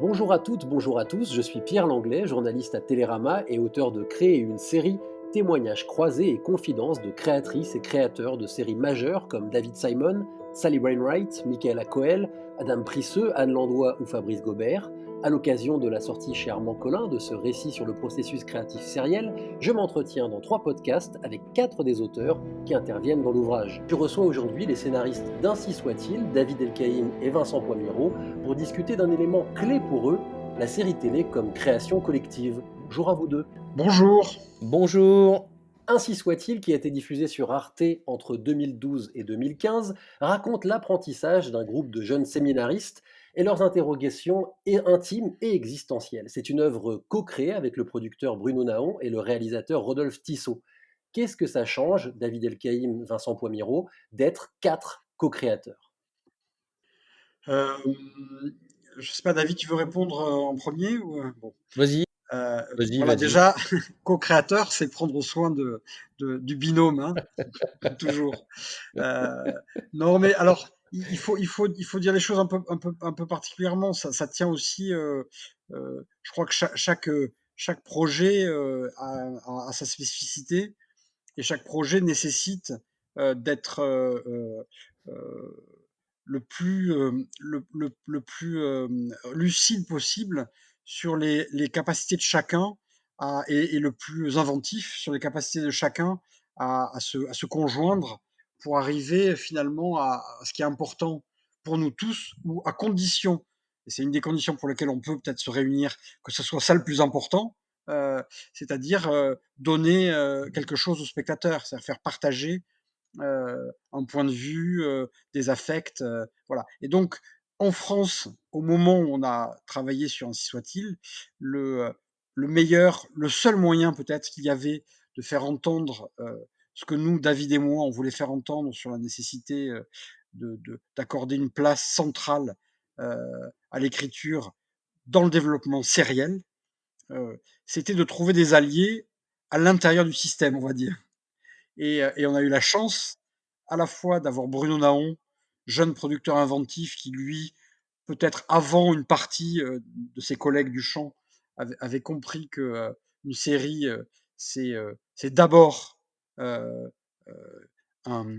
Bonjour à toutes, bonjour à tous, je suis Pierre Langlais, journaliste à Télérama et auteur de Créer une série, témoignages croisés et confidences de créatrices et créateurs de séries majeures comme David Simon, Sally Wainwright, Michaela Coel, Adam Prisseux, Anne Landois ou Fabrice Gobert. À l'occasion de la sortie chez Armand Collin de ce récit sur le processus créatif sériel, je m'entretiens dans 3 podcasts avec 4 des auteurs qui interviennent dans l'ouvrage. Je reçois aujourd'hui les scénaristes d'Ainsi soit-il, David Elkaïm et Vincent Poimiro, pour discuter d'un élément clé pour eux, la série télé comme création collective. Bonjour à vous deux. Bonjour. Bonjour. Ainsi soit-il, qui a été diffusé sur Arte entre 2012 et 2015, raconte l'apprentissage d'un groupe de jeunes séminaristes et leurs interrogations intimes et existentielles. C'est une œuvre co-créée avec le producteur Bruno Naon et le réalisateur Rodolphe Tissot. Qu'est-ce que ça change, David Elkaïm, Vincent Poimiro, d'être 4 co-créateurs? Euh, je sais pas, David, tu veux répondre en premier bon. Vas-y, Euh, vas-y, voilà, vas-y. déjà, co-créateur, c'est prendre soin du binôme, hein, toujours. Euh, non, mais alors, il faut dire les choses un peu particulièrement. Ça tient aussi. Je crois que chaque projet a sa spécificité et chaque projet nécessite d'être le plus, lucide possible sur les capacités de chacun et le plus inventif sur les capacités de chacun à se conjoindre pour arriver finalement à ce qui est important pour nous tous, ou à condition, et c'est une des conditions pour lesquelles on peut peut-être se réunir, que ce soit ça le plus important, c'est-à-dire donner quelque chose aux spectateurs, c'est-à-dire faire partager un point de vue, des affects, voilà. Et donc, en France, au moment où on a travaillé sur Ainsi soit-il, le seul moyen peut-être qu'il y avait de faire entendre ce que nous, David et moi, on voulait faire entendre sur la nécessité d'accorder une place centrale à l'écriture dans le développement sériel, c'était de trouver des alliés à l'intérieur du système, on va dire. Et on a eu la chance à la fois d'avoir Bruno Naon, jeune producteur inventif qui, lui, peut-être avant une partie de ses collègues du champ, avait compris que une série, c'est d'abord euh, euh,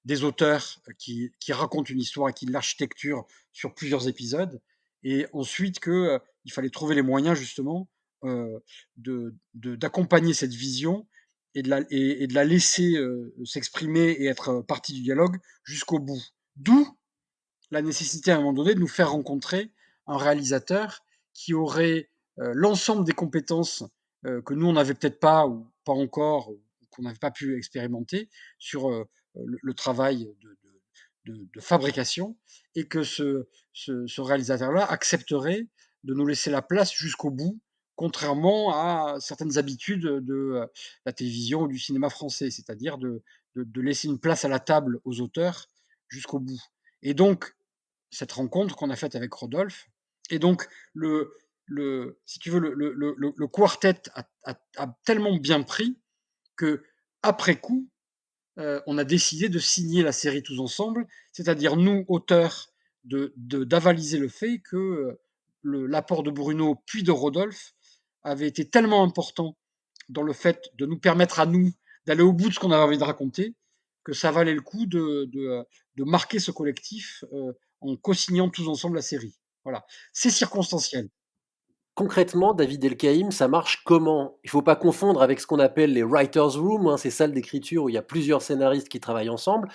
des auteurs qui racontent une histoire et qui l'architecture sur plusieurs épisodes, et ensuite que il fallait trouver les moyens justement d'accompagner cette vision et de la laisser s'exprimer et être partie du dialogue jusqu'au bout. D'où la nécessité à un moment donné de nous faire rencontrer un réalisateur qui aurait l'ensemble des compétences que nous on n'avait peut-être pas, ou pas encore, ou qu'on n'avait pas pu expérimenter sur le travail de fabrication, et que ce réalisateur-là accepterait de nous laisser la place jusqu'au bout, contrairement à certaines habitudes de la télévision ou du cinéma français, c'est-à-dire de laisser une place à la table aux auteurs jusqu'au bout. Et donc, cette rencontre qu'on a faite avec Rodolphe, et donc si tu veux, le quartet a tellement bien pris que, après coup, on a décidé de signer la série tous ensemble, c'est-à-dire nous, auteurs, d'avaliser le fait que l'apport de Bruno puis de Rodolphe avait été tellement important dans le fait de nous permettre à nous d'aller au bout de ce qu'on avait envie de raconter, que ça valait le coup de marquer ce collectif en co-signant tous ensemble la série. Voilà. C'est circonstanciel. Concrètement, David Elkaïm, ça marche comment? Il ne faut pas confondre avec ce qu'on appelle les writers' room, hein, ces salles d'écriture où il y a plusieurs scénaristes qui travaillent ensemble.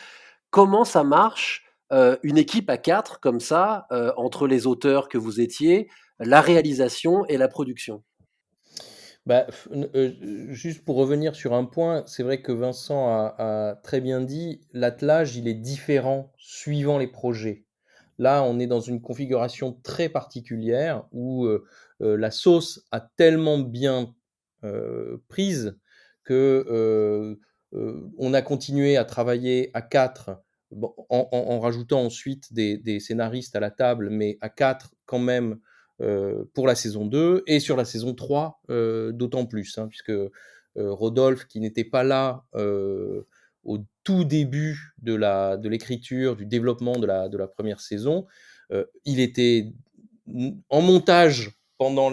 Comment ça marche, une équipe à 4 comme ça, entre les auteurs que vous étiez, la réalisation et la production? Bah, juste pour revenir sur un point, c'est vrai que Vincent a très bien dit, l'attelage, il est différent suivant les projets. Là, on est dans une configuration très particulière où, la sauce a tellement bien, prise que, on a continué à travailler à 4, bon, en rajoutant ensuite des scénaristes à la table, mais à 4 quand même, pour la saison 2, et sur la saison 3, d'autant plus, hein, puisque Rodolphe, qui n'était pas là au tout début de l'écriture, du développement de la première saison, il était en montage pendant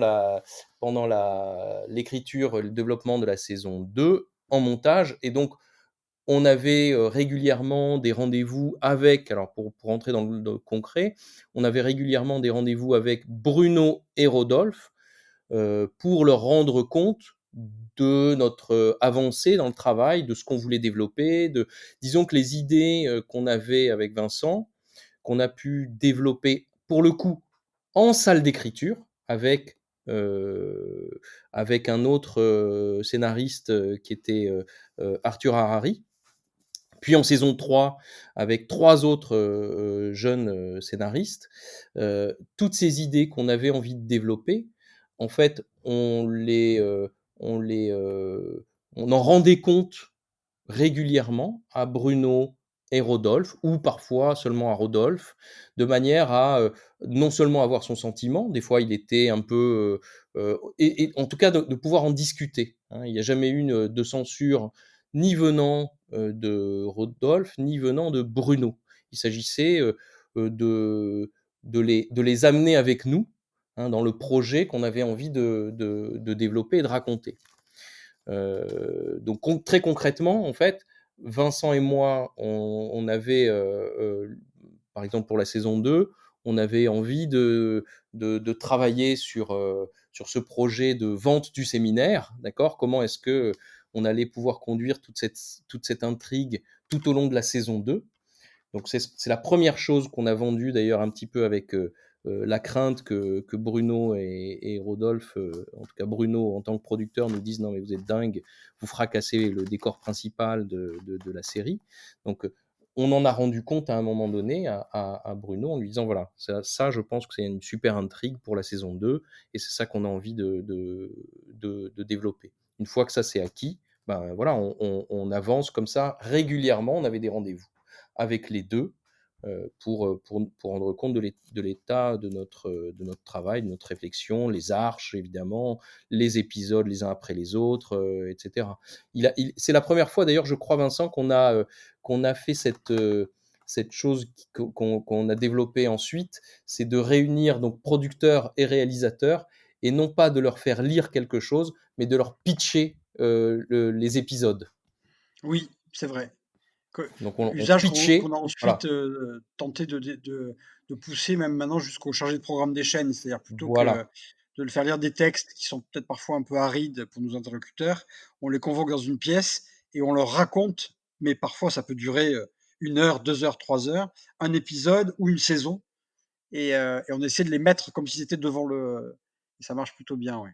l'écriture, le développement de la saison 2, en montage. Et donc on avait régulièrement des rendez-vous avec, alors pour entrer dans le concret, on avait régulièrement des rendez-vous avec Bruno et Rodolphe pour leur rendre compte de notre avancée dans le travail, de ce qu'on voulait développer, disons que les idées qu'on avait avec Vincent, qu'on a pu développer pour le coup en salle d'écriture avec, euh, avec un autre scénariste qui était Arthur Harari, puis en saison 3, avec 3 autres jeunes scénaristes, toutes ces idées qu'on avait envie de développer, en fait, on en rendait compte régulièrement à Bruno et Rodolphe, ou parfois seulement à Rodolphe, de manière à non seulement avoir son sentiment, des fois il était un peu, et en tout cas de pouvoir en discuter, hein. Il n'y a jamais eu de censure ni venant de Rodolphe, ni venant de Bruno. Il s'agissait de les amener avec nous, hein, dans le projet qu'on avait envie de développer et de raconter. Donc très concrètement, en fait, Vincent et moi, on avait, par exemple pour la saison 2, on avait envie de travailler sur ce projet de vente du séminaire, d'accord. Comment est-ce que on allait pouvoir conduire toute cette intrigue tout au long de la saison 2. Donc c'est la première chose qu'on a vendue d'ailleurs un petit peu avec la crainte que Bruno et Rodolphe, en tout cas Bruno en tant que producteur, nous disent non mais vous êtes dingue, vous fracassez le décor principal de la série. Donc on en a rendu compte à un moment donné à Bruno en lui disant voilà, ça je pense que c'est une super intrigue pour la saison 2 et c'est ça qu'on a envie de développer. Une fois que ça c'est acquis, ben voilà, on avance comme ça régulièrement, on avait des rendez-vous avec les deux pour rendre compte de l'état de notre travail, de notre réflexion, les arches évidemment, les épisodes les uns après les autres, etc. C'est la première fois d'ailleurs, je crois, Vincent, qu'on a fait cette chose qu'on a développée ensuite, c'est de réunir donc producteurs et réalisateurs et non pas de leur faire lire quelque chose, mais de leur pitcher les épisodes. Oui, c'est vrai. Donc on Usage qu'on pitchait, a ensuite, voilà, tenté de pousser même maintenant jusqu'au chargé de programme des chaînes. C'est-à-dire plutôt que voilà. de le faire lire des textes qui sont peut-être parfois un peu arides pour nos interlocuteurs, on les convoque dans une pièce et on leur raconte, mais parfois ça peut durer, 1 heure, 2 heures, 3 heures, un épisode ou une saison et on essaie de les mettre comme s'ils étaient devant et ça marche plutôt bien, ouais.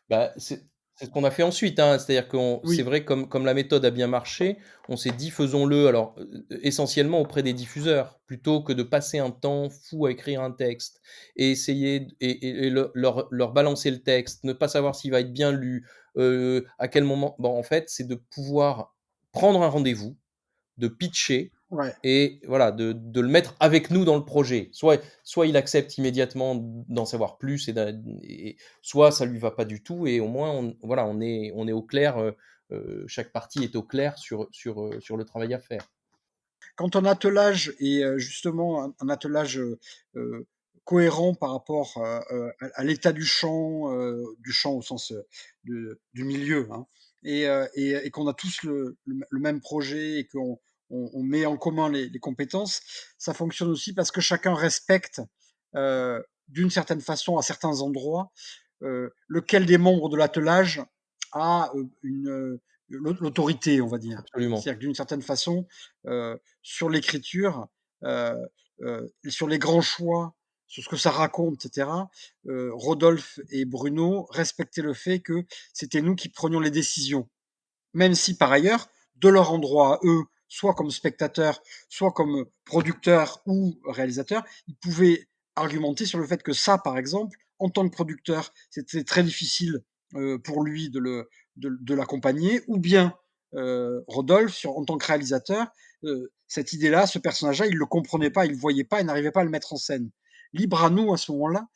Bah, c'est ce qu'on a fait ensuite, hein. C'est-à-dire qu'on c'est Oui, vrai comme la méthode a bien marché, on s'est dit: «Faisons-le», alors, essentiellement auprès des diffuseurs, plutôt que de passer un temps fou à écrire un texte et essayer et leur balancer le texte, ne pas savoir s'il va être bien lu, à quel moment, bon, en fait, c'est de pouvoir prendre un rendez-vous, de pitcher ouais. et voilà, de le mettre avec nous dans le projet. Soit il accepte immédiatement d'en savoir plus et soit ça lui va pas du tout et au moins voilà, on est au clair, chaque partie est au clair sur le travail à faire. Quand ton attelage est, justement un attelage, cohérent par rapport, à l'état du champ au sens, du milieu, hein, et qu'on a tous le même projet et qu'on met en commun les compétences, ça fonctionne aussi parce que chacun respecte, d'une certaine façon, à certains endroits, lequel des membres de l'attelage a, l'autorité, on va dire. Absolument. C'est-à-dire que d'une certaine façon, sur l'écriture, heu sur les grands choix, sur ce que ça raconte et cetera, Rodolphe et Bruno respectaient le fait que c'était nous qui prenions les décisions. Même si par ailleurs, de leur endroit à eux, soit comme spectateurs, soit comme producteurs ou réalisateurs, ils pouvaient argumenter sur le fait que ça, par exemple, en tant que producteur, c'était très difficile pour lui de l'accompagner, ou bien Rodolphe, en tant que réalisateur, cette idée-là, ce personnage-là, il ne le comprenait pas, il ne le voyait pas, il n'arrivait pas à le mettre en scène. Libre à nous, à ce moment-là,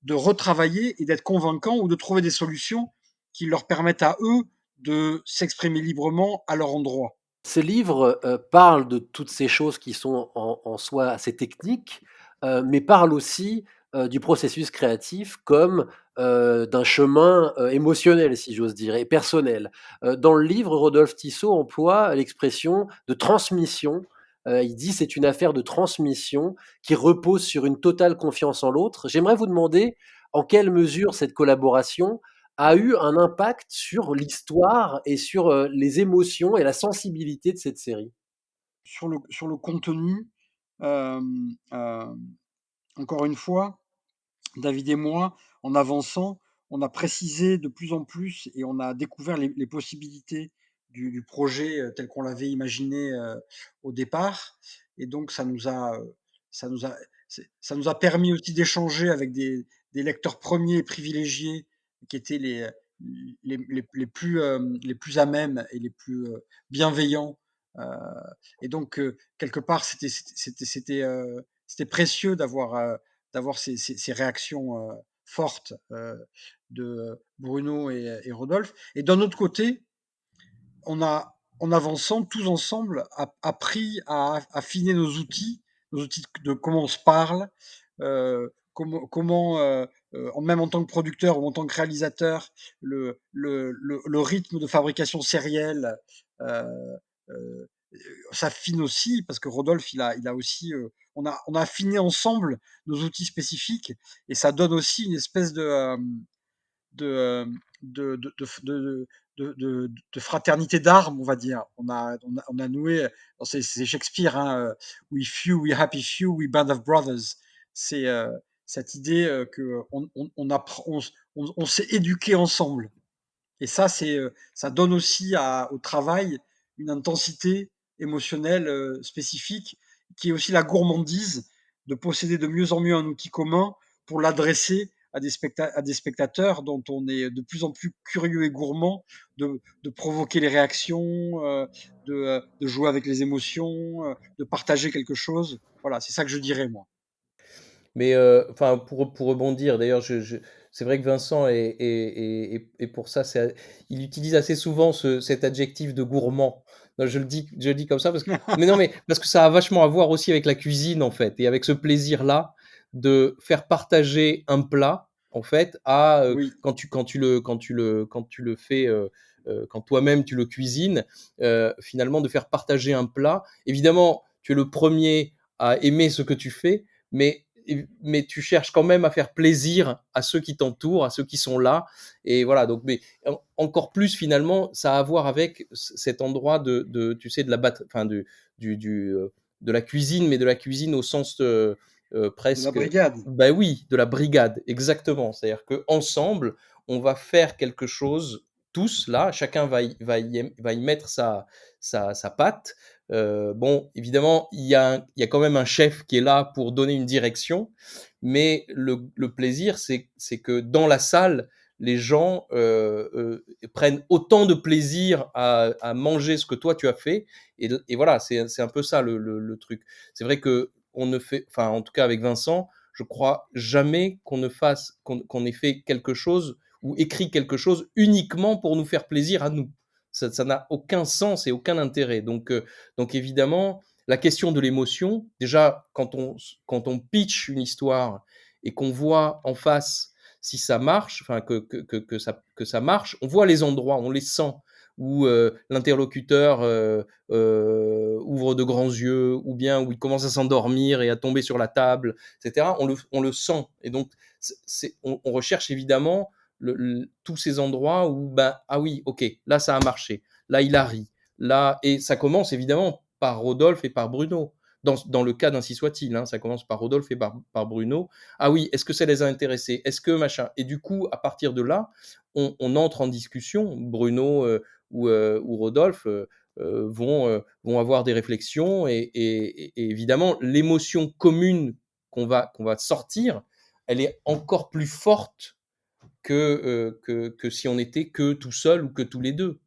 de retravailler et d'être convaincants ou de trouver des solutions qui leur permettent à eux de s'exprimer librement à leur endroit. Ce livre, parle de toutes ces choses qui sont en soi assez techniques, mais parle aussi du processus créatif comme d'un chemin émotionnel, si j'ose dire, et personnel. Dans le livre, Rodolphe Tissot emploie l'expression de transmission. Il dit c'est une affaire de transmission qui repose sur une totale confiance en l'autre. J'aimerais vous demander en quelle mesure cette collaboration a eu un impact sur l'histoire et sur les émotions et la sensibilité de cette série. Sur le contenu, hem, encore une fois, David et moi, en avançant, on a précisé de plus en plus et on a découvert les possibilités du projet, tel qu'on l'avait imaginé, au départ, et donc ça nous a ça nous a permis aussi d'échanger avec des lecteurs premiers et privilégiés qui étaient les plus à même et les plus, bienveillants, heu et donc quelque part, c'était précieux d'avoir ces réactions fortes de Bruno et Rodolphe. Et d'un autre côté, on a, en avançant tous ensemble, appris à affiner nos outils de comment on se parle, même en tant que producteur ou en tant que réalisateur, le rythme de fabrication sérielle euh, euh, s'affine aussi, parce que Rodolphe, il a aussi, on a affiné ensemble nos outils spécifiques, et ça donne aussi une espèce de, de, de, de, de, de fraternité d'armes, on va dire. On a noué, c'est Shakespeare, hein, we few, we happy few, we band of brothers. C'est cette idée que on s'est éduqué ensemble. Et ça, ça donne aussi au travail une intensité émotionnelle spécifique, qui est aussi la gourmandise de posséder de mieux en mieux un outil commun pour l'adresser à des spectateurs dont on est de plus en plus curieux et gourmand de provoquer les réactions, de jouer avec les émotions, de partager quelque chose. Voilà, c'est ça que je dirais, moi. Mais enfin, pour rebondir, d'ailleurs, c'est vrai que Vincent est pour ça, il utilise assez souvent cet adjectif de gourmand. Non, je le dis comme ça parce que, mais non, mais parce que ça a vachement à voir aussi avec la cuisine, en fait, et avec ce plaisir-là de faire partager un plat, en fait, Oui, quand tu le fais, quand toi-même tu le cuisines, finalement, de faire partager un plat. Évidemment, tu es le premier à aimer ce que tu fais, mais tu cherches quand même à faire plaisir à ceux qui t'entourent, à ceux qui sont là. Et voilà, donc, mais encore plus finalement, ça a à voir avec cet endroit tu sais, de la enfin, de la cuisine, mais de la cuisine au sens de la presque, brigade. ben oui, de la brigade, exactement. C'est-à-dire que ensemble, on va faire quelque chose, tous là, chacun va y mettre sa patte. Bon, évidemment, il y a quand même un chef qui est là pour donner une direction, mais le plaisir, c'est que dans la salle, les gens prennent autant de plaisir à manger ce que toi tu as fait. Et voilà, c'est un peu ça le truc. C'est vrai que on ne fait, enfin, en tout cas avec Vincent, je crois jamais qu'on ne fasse, qu'on ait fait quelque chose ou écrit quelque chose uniquement pour nous faire plaisir à nous. Ça n'a aucun sens et aucun intérêt. Donc évidemment, la question de l'émotion, déjà, quand on pitch une histoire et qu'on voit en face si ça marche, enfin que ça marche, on voit les endroits, on les sent, où l'interlocuteur ouvre de grands yeux, ou bien où il commence à s'endormir et à tomber sur la table, etc. On le sent. Et donc, on recherche évidemment tous ces endroits où, ben, ah oui, ok, là ça a marché, là il a ri, là, et ça commence évidemment par Rodolphe et par Bruno. Dans le cas d'Ainsi soit-il, hein, ça commence par Rodolphe et par Bruno. Ah oui, est-ce que ça les a intéressés? Est-ce que machin? Et du coup, à partir de là, on entre en discussion. Bruno ou Rodolphe vont avoir des réflexions, et évidemment, l'émotion commune qu'on va sortir, elle est encore plus forte que si on était que tout seul ou que tous les deux.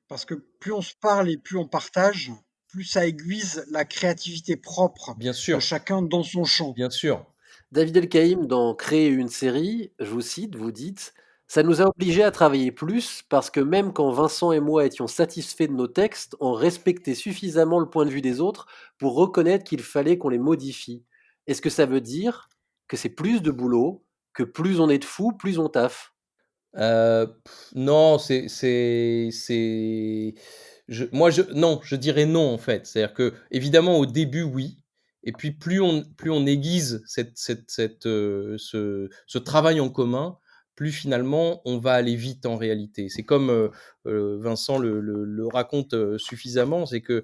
Parce que plus on se parle et plus on partage, plus ça aiguise la créativité propre Bien de sûr, chacun dans son champ. bien sûr. David Elkaïm, dans Créer une série, je vous cite, vous dites: «Ça nous a obligés à travailler plus parce que même quand Vincent et moi étions satisfaits de nos textes, on respectait suffisamment le point de vue des autres pour reconnaître qu'il fallait qu'on les modifie». Est-ce que ça veut dire que c'est plus de boulot, que plus on est de fous, plus on taffe? Non, c'est non, je dirais non, en fait. C'est-à-dire que évidemment au début, oui, et puis plus on aiguise ce travail en commun, plus finalement on va aller vite en réalité. C'est comme, Vincent le raconte, suffisamment, c'est que,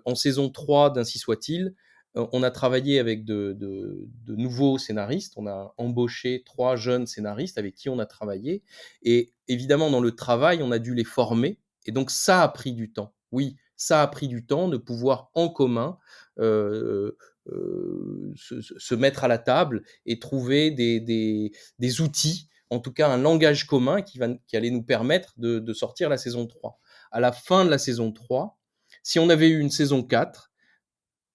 en saison 3 d'Ainsi soit-il, on a travaillé avec de nouveaux scénaristes. On a embauché 3 jeunes scénaristes avec qui on a travaillé, et évidemment, dans le travail, on a dû les former, et donc ça a pris du temps. Oui, ça a pris du temps de pouvoir en commun, se mettre à la table et trouver des outils, en tout cas un langage commun qui allait nous permettre de sortir la saison 3. À la fin de la saison 3, si on avait eu une saison 4,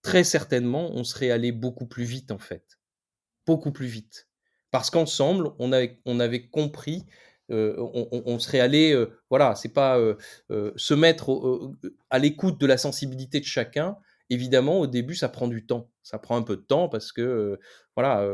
très certainement, on serait allé beaucoup plus vite, en fait. Beaucoup plus vite. Parce qu'ensemble, on avait compris, on serait allé, voilà, c'est pas, se mettre à l'écoute de la sensibilité de chacun. Évidemment, au début, ça prend du temps. Ça prend un peu de temps parce que, voilà,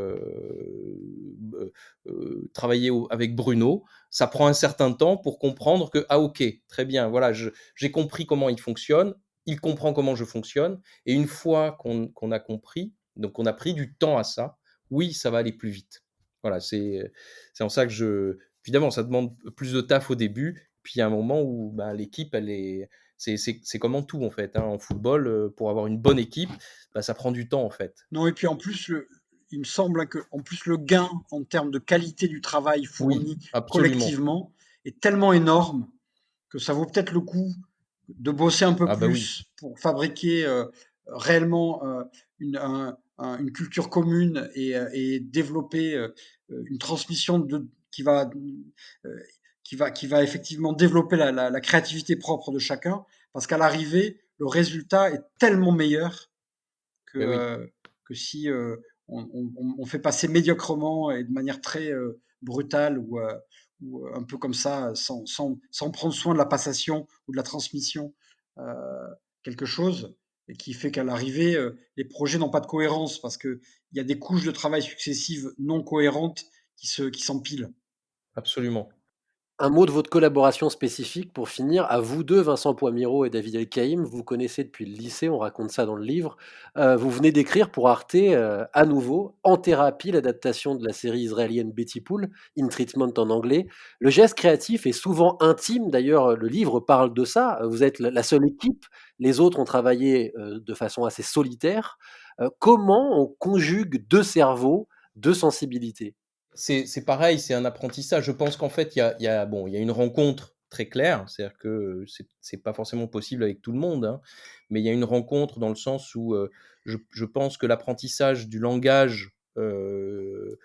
travailler avec Bruno, ça prend un certain temps pour comprendre que: «Ah OK, très bien, voilà, j'ai compris comment il fonctionne, il comprend comment je fonctionne», et une fois qu'on a compris, donc on a pris du temps à ça, oui, ça va aller plus vite. Voilà, c'est en ça que évidemment, ça demande plus de taf au début, puis il y a un moment où, bah, l'équipe, elle est c'est comme en tout, en fait, hein. En football, pour avoir une bonne équipe, bah, ça prend du temps, en fait. Non, et puis en plus, il me semble, hein, que en plus le gain en termes de qualité du travail Oui, fourni absolument. collectivement est tellement énorme que ça vaut peut-être le coup de bosser un peu Ah bah, oui, plus pour fabriquer réellement une culture commune et développer une transmission euh, qui va effectivement développer la créativité propre de chacun, parce qu'à l'arrivée, le résultat est tellement meilleur que, beh, oui, euh, que si on fait passer médiocrement et de manière très brutale ou un peu comme ça, sans prendre soin de la passation ou de la transmission, euh, quelque chose, et qui fait qu'à l'arrivée, les projets n'ont pas de cohérence parce qu'il y a des couches de travail successives non cohérentes qui s'empilent. absolument. Un mot de votre collaboration spécifique pour finir. À vous deux, Vincent Poimiro et David Elkaïm, vous vous connaissez depuis le lycée, on raconte ça dans le livre. Vous venez d'écrire pour Arte, à nouveau, En thérapie, l'adaptation de la série israélienne Betty Pool, In Treatment en anglais. Le geste créatif est souvent intime, d'ailleurs le livre parle de ça. Vous êtes la seule équipe, les autres ont travaillé de façon assez solitaire. Comment on conjugue deux cerveaux, deux sensibilités? C'est pareil, c'est un apprentissage. Je pense qu'en fait, bon, il y a une rencontre très claire, c'est-à-dire que, c'est pas forcément possible avec tout le monde, hein, mais il y a une rencontre dans le sens où, je pense que l'apprentissage du langage, hem,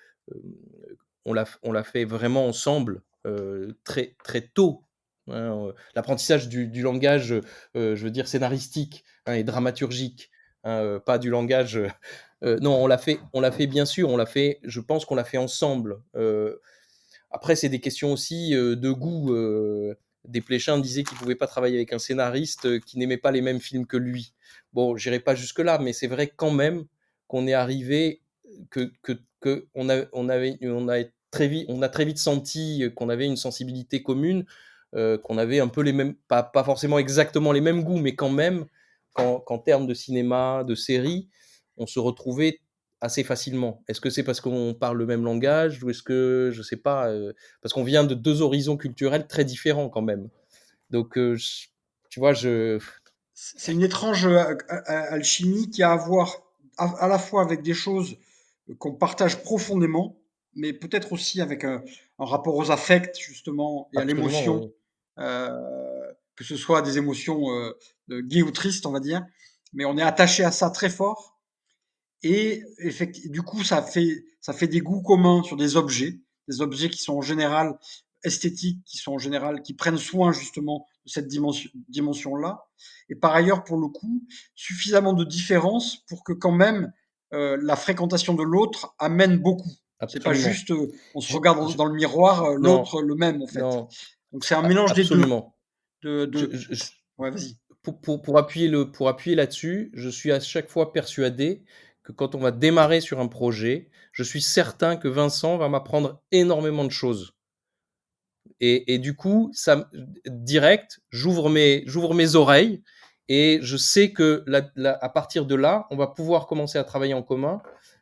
on l'a fait vraiment ensemble, très très tôt, hein, l'apprentissage du langage, je veux dire scénaristique, hein, et dramaturgique, hein, pas du langage, non, on l'a fait bien sûr, je pense qu'on l'a fait ensemble. Après, c'est des questions aussi, de goût. Desplechin disait qu'il ne pouvait pas travailler avec un scénariste, qui n'aimait pas les mêmes films que lui. Bon, j'irai pas jusque-là, mais c'est vrai quand même qu'on est arrivé, on a très vite senti, qu'on avait une sensibilité commune, qu'on avait un peu les mêmes, pas forcément exactement les mêmes goûts, mais quand même, qu'en termes de cinéma, de séries, on se retrouvait assez facilement. Est-ce que c'est parce qu'on parle le même langage, ou est-ce que, je sais pas, parce qu'on vient de 2 horizons culturels très différents quand même. Donc, tu vois, C'est une étrange alchimie qui a à voir à la fois avec des choses qu'on partage profondément, mais peut-être aussi avec un rapport aux affects, justement, et à absolument, l'émotion, oui. que ce soit des émotions gaies ou tristes, on va dire, mais on est attaché à ça très fort. Et du coup, ça fait des goûts communs sur des objets qui sont en général esthétiques, qui sont en général, qui prennent soin justement de cette dimension-là. Et par ailleurs, pour le coup, suffisamment de différences pour que quand même la fréquentation de l'autre amène beaucoup. C'est pas Absolument. juste on se Je regarde je dans le miroir, non, l'autre le même en fait. non, Donc c'est un mélange des deux. absolument. Je De... je je Ouais, vas-y. pour appuyer là-dessus, je suis à chaque fois persuadé que quand on va démarrer sur un projet, je suis certain que Vincent va m'apprendre énormément de choses. Et du coup, direct, j'ouvre mes oreilles et je sais que à partir de là, on va pouvoir commencer à travailler en commun.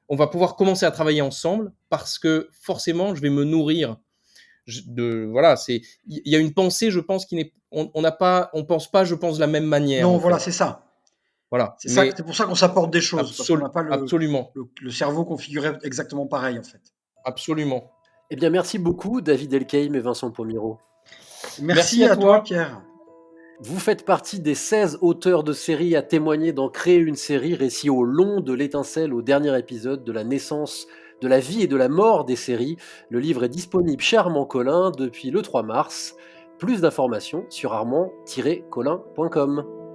On va pouvoir commencer à travailler ensemble parce que forcément, je vais me nourrir voilà, il y a une pensée, je pense, on n'a pas, on pense pas, je pense, de la même manière, Non, en voilà, fait. c'est ça. Voilà, C'est ça, mais c'est pour ça qu'on s'apporte des choses, parce qu'on n'a pas absolument, le cerveau configuré exactement pareil, en fait. absolument. Eh bien, merci beaucoup, David Elkheim et Vincent Pomiro. Merci Merci à à toi, toi. Pierre. Vous faites partie des 16 auteurs de séries à témoigner dans Créer une série, récit au long de l'étincelle au dernier épisode de la naissance, de la vie et de la mort des séries. Le livre est disponible chez Armand Collin depuis le 3 mars. Plus d'informations sur armand-collin.com.